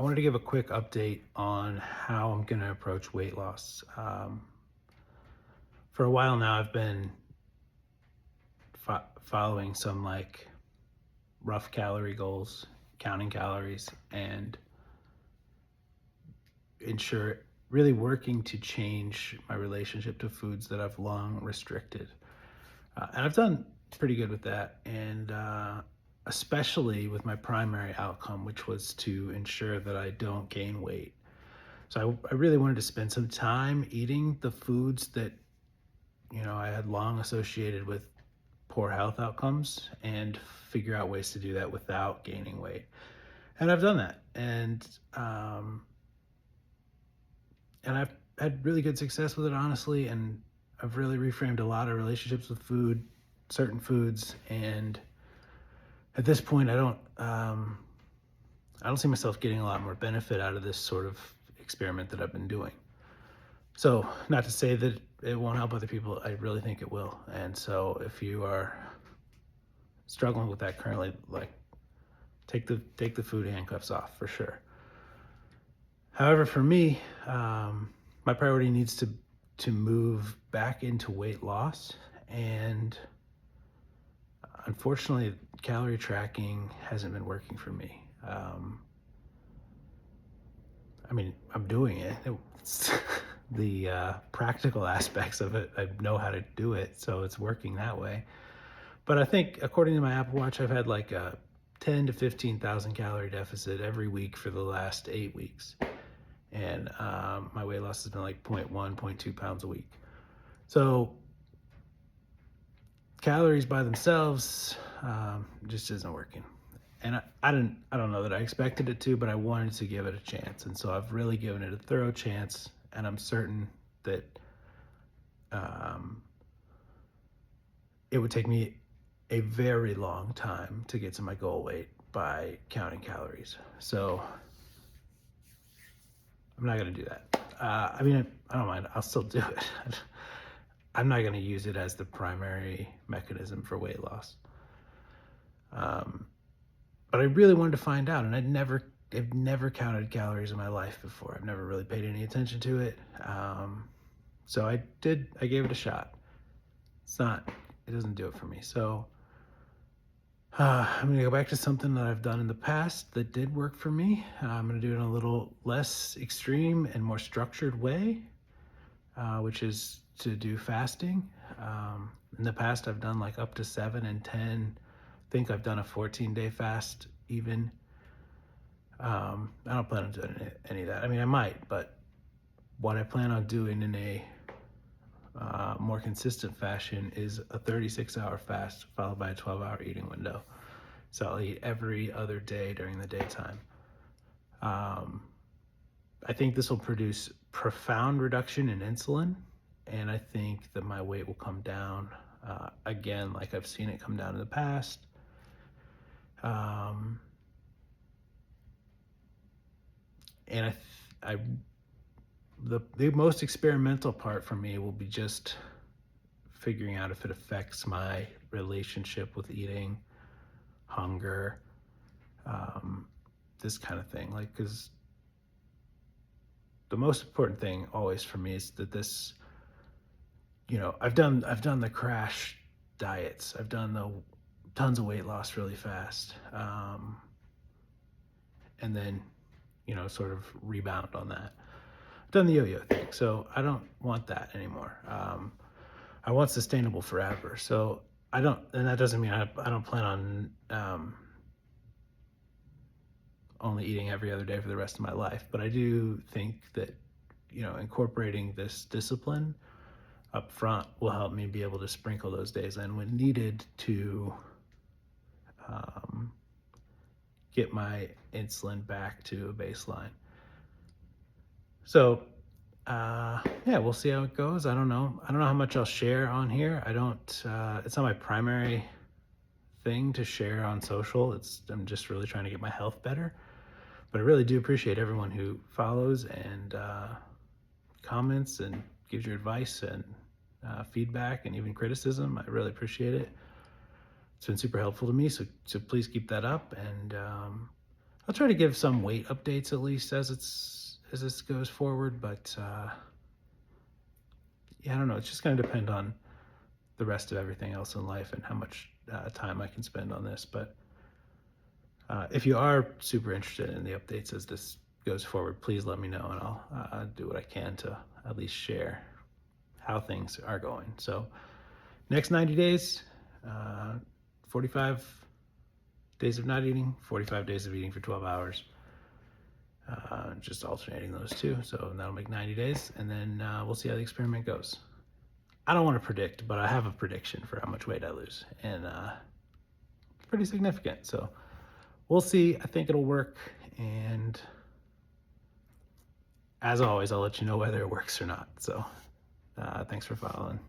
I wanted to give a quick update on how I'm going to approach weight loss. For a while now, I've been following some rough calorie goals, counting calories, and ensure really working to change my relationship to foods that I've long restricted. And I've done pretty good with that. And especially with my primary outcome, which was to ensure that I don't gain weight. So I really wanted to spend some time eating the foods that, I had long associated with poor health outcomes and figure out ways to do that without gaining weight. And I've done that. And I've had really good success with it, honestly. And I've really reframed a lot of relationships with food, certain foods. And at this point, I don't see myself getting a lot more benefit out of this sort of experiment that I've been doing. So, not to say that it won't help other people, I really think it will. And so, if you are struggling with that currently, take the food handcuffs off for sure. However, for me, my priority needs to move back into weight loss, and unfortunately, calorie tracking hasn't been working for me. I mean, I'm doing it. It's the practical aspects of it, I know how to do it, so it's working that way. But I think, according to my Apple Watch, I've had like a 10 to 15,000 calorie deficit every week for the last 8 weeks, and my weight loss has been like zero point 0.1, zero point 0.2 pounds a week. So calories by themselves just isn't working. And I don't know that I expected it to, but I wanted to give it a chance. And so I've really given it a thorough chance, and I'm certain that um, it would take me a very long time to get to my goal weight by counting calories. So I'm not going to do that. I mean, I don't mind. I'll still do it. I'm not going to use it as the primary mechanism for weight loss. But I really wanted to find out, and I've never counted calories in my life before. I've never really paid any attention to it. So I gave it a shot. It doesn't do it for me. So I'm going to go back to something that I've done in the past that did work for me. I'm going to do it in a little less extreme and more structured way, which is to do fasting. In the past, I've done like up to 7 and 10. I think I've done a 14-day fast even. I don't plan on doing any of that. I mean, I might, but what I plan on doing in a more consistent fashion is a 36-hour fast followed by a 12-hour eating window. So I'll eat every other day during the daytime. I think this will produce profound reduction in insulin, and I think that my weight will come down again, like I've seen it come down in the past. And the most experimental part for me will be just figuring out if it affects my relationship with eating, hunger, this kind of thing. Like, because the most important thing always for me is that this, I've done the crash diets. I've done the tons of weight loss really fast, and then sort of rebound on that. I've done the yo-yo thing, so I don't want that anymore. I want sustainable forever. So and that doesn't mean I don't plan on only eating every other day for the rest of my life. But I do think that, incorporating this discipline up front will help me be able to sprinkle those days in when needed to get my insulin back to a baseline. So, yeah, we'll see how it goes. I don't know how much I'll share on here. It's not my primary thing to share on social. I'm just really trying to get my health better. But I really do appreciate everyone who follows and comments and gives your advice and feedback and even criticism. I really appreciate it. It's been super helpful to me. So please keep that up. And I'll try to give some weight updates at least as this goes forward, but yeah, I don't know. It's just going to depend on the rest of everything else in life and how much time I can spend on this. But if you are super interested in the updates as this goes forward, please let me know, and I'll do what I can to at least share how things are going. So next 90 days, 45 days of not eating, 45 days of eating for 12 hours. Just alternating those two. So that'll make 90 days, and then we'll see how the experiment goes. I don't want to predict, but I have a prediction for how much weight I lose, and it's pretty significant. So we'll see. I think it'll work, and as always, I'll let you know whether it works or not. So thanks for following.